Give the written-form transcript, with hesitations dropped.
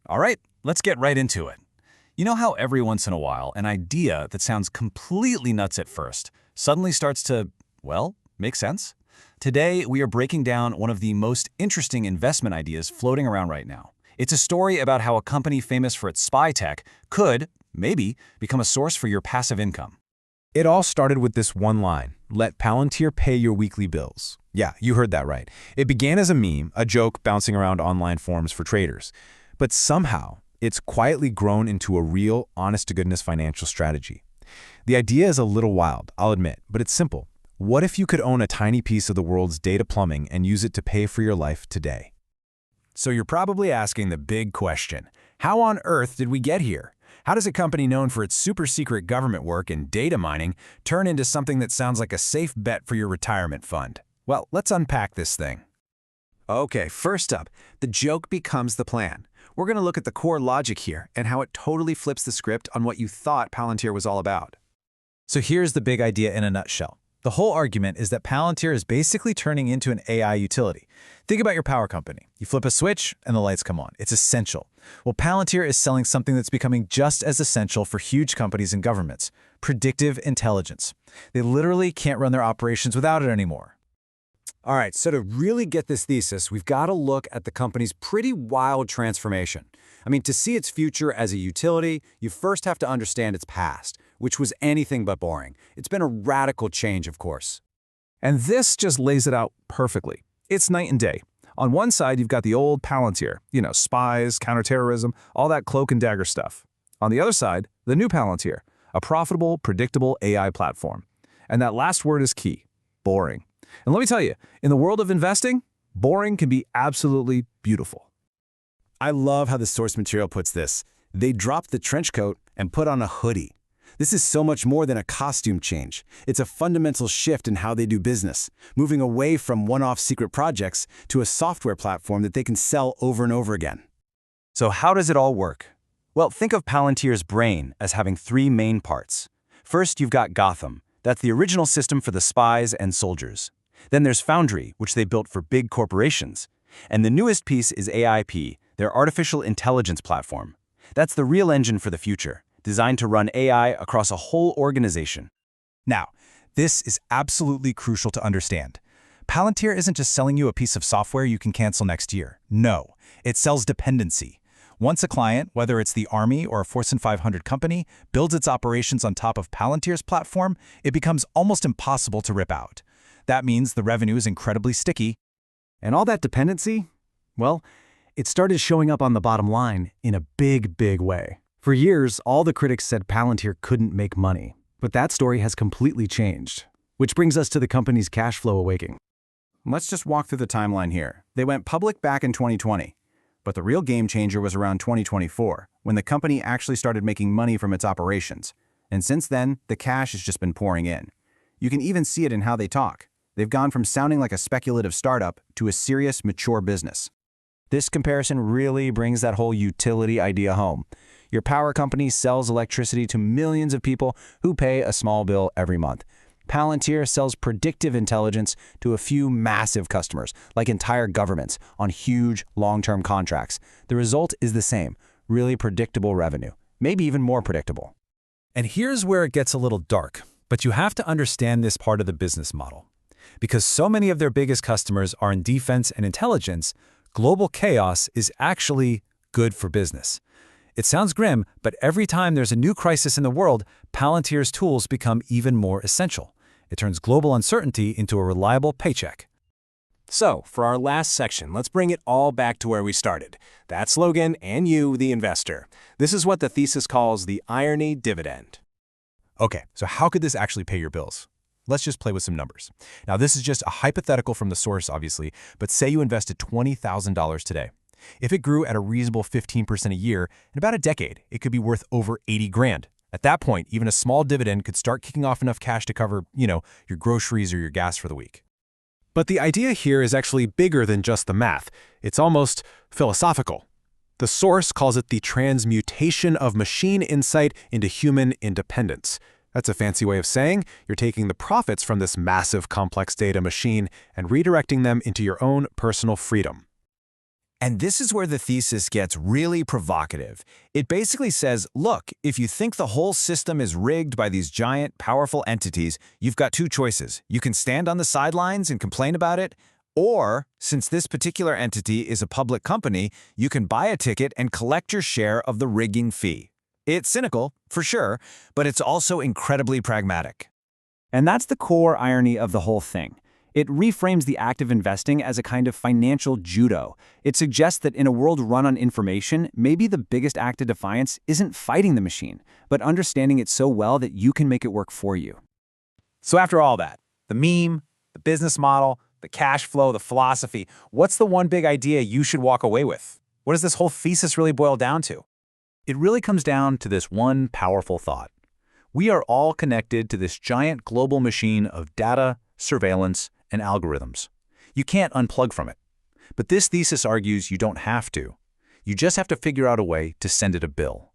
All right, let's get right into it. You know how every once in a while, an idea that sounds completely nuts at first suddenly starts to, well, make sense? Today, we are breaking down one of the most interesting investment ideas floating around right now. It's a story about how a company famous for its spy tech could, maybe, become a source for your passive income. It all started with this one line: let Palantir pay your weekly bills. Yeah, you heard that right. It began as a meme, a joke bouncing around online forums for traders. But somehow, it's quietly grown into a real, honest-to-goodness financial strategy. The idea is a little wild, I'll admit, but it's simple. What if you could own a tiny piece of the world's data plumbing and use it to pay for your life today? So you're probably asking the big question: how on earth did we get here? How does a company known for its super-secret government work in data mining turn into something that sounds like a safe bet for your retirement fund? Well, let's unpack this thing. Okay, first up, the joke becomes the plan. We're going to look at the core logic here and how it totally flips the script on what you thought Palantir was all about. So here's the big idea in a nutshell. The whole argument is that Palantir is basically turning into an AI utility. Think about your power company. You flip a switch and the lights come on. It's essential. Well, Palantir is selling something that's becoming just as essential for huge companies and governments: predictive intelligence. They literally can't run their operations without it anymore. All right, so to really get this thesis, we've got to look at the company's pretty wild transformation. I mean, to see its future as a utility, you first have to understand its past, which was anything but boring. It's been a radical change, of course. And this just lays it out perfectly. It's night and day. On one side, you've got the old Palantir, spies, counterterrorism, all that cloak and dagger stuff. On the other side, the new Palantir, a profitable, predictable AI platform. And that last word is key: boring. And let me tell you, in the world of investing, boring can be absolutely beautiful. I love how the source material puts this. They dropped the trench coat and put on a hoodie. This is so much more than a costume change. It's a fundamental shift in how they do business, moving away from one-off secret projects to a software platform that they can sell over and over again. So how does it all work? Well, think of Palantir's brain as having three main parts. First, you've got Gotham. That's the original system for the spies and soldiers. Then there's Foundry, which they built for big corporations. And the newest piece is AIP, their artificial intelligence platform. That's the real engine for the future, designed to run AI across a whole organization. Now, this is absolutely crucial to understand. Palantir isn't just selling you a piece of software you can cancel next year. No, it sells dependency. Once a client, whether it's the Army or a Fortune 500 company, builds its operations on top of Palantir's platform, it becomes almost impossible to rip out. That means the revenue is incredibly sticky. And all that dependency, well, it started showing up on the bottom line in a big, big way. For years, all the critics said Palantir couldn't make money. But that story has completely changed. Which brings us to the company's cash flow awakening. Let's just walk through the timeline here. They went public back in 2020. But the real game changer was around 2024, when the company actually started making money from its operations. And since then, the cash has just been pouring in. You can even see it in how they talk. They've gone from sounding like a speculative startup to a serious, mature business. This comparison really brings that whole utility idea home. Your power company sells electricity to millions of people who pay a small bill every month. Palantir sells predictive intelligence to a few massive customers, like entire governments, on huge, long-term contracts. The result is the same: really predictable revenue, maybe even more predictable. And here's where it gets a little dark, but you have to understand this part of the business model. Because so many of their biggest customers are in defense and intelligence, global chaos is actually good for business. It sounds grim, but every time there's a new crisis in the world, Palantir's tools become even more essential. It turns global uncertainty into a reliable paycheck. So, for our last section, let's bring it all back to where we started. That slogan and you, the investor. This is what the thesis calls the irony dividend. Okay, so how could this actually pay your bills? Let's just play with some numbers. Now, this is just a hypothetical from the source, obviously, but say you invested $20,000 today. If it grew at a reasonable 15% a year, in about a decade, it could be worth over 80 grand. At that point, even a small dividend could start kicking off enough cash to cover, your groceries or your gas for the week. But the idea here is actually bigger than just the math. It's almost philosophical. The source calls it the transmutation of machine insight into human independence. That's a fancy way of saying you're taking the profits from this massive complex data machine and redirecting them into your own personal freedom. And this is where the thesis gets really provocative. It basically says, look, if you think the whole system is rigged by these giant, powerful entities, you've got two choices. You can stand on the sidelines and complain about it, or, since this particular entity is a public company, you can buy a ticket and collect your share of the rigging fee. It's cynical, for sure, but it's also incredibly pragmatic. And that's the core irony of the whole thing. It reframes the act of investing as a kind of financial judo. It suggests that in a world run on information, maybe the biggest act of defiance isn't fighting the machine, but understanding it so well that you can make it work for you. So after all that, the meme, the business model, the cash flow, the philosophy, what's the one big idea you should walk away with? What does this whole thesis really boil down to? It really comes down to this one powerful thought. We are all connected to this giant global machine of data, surveillance, and algorithms. You can't unplug from it. But this thesis argues you don't have to. You just have to figure out a way to send it a bill.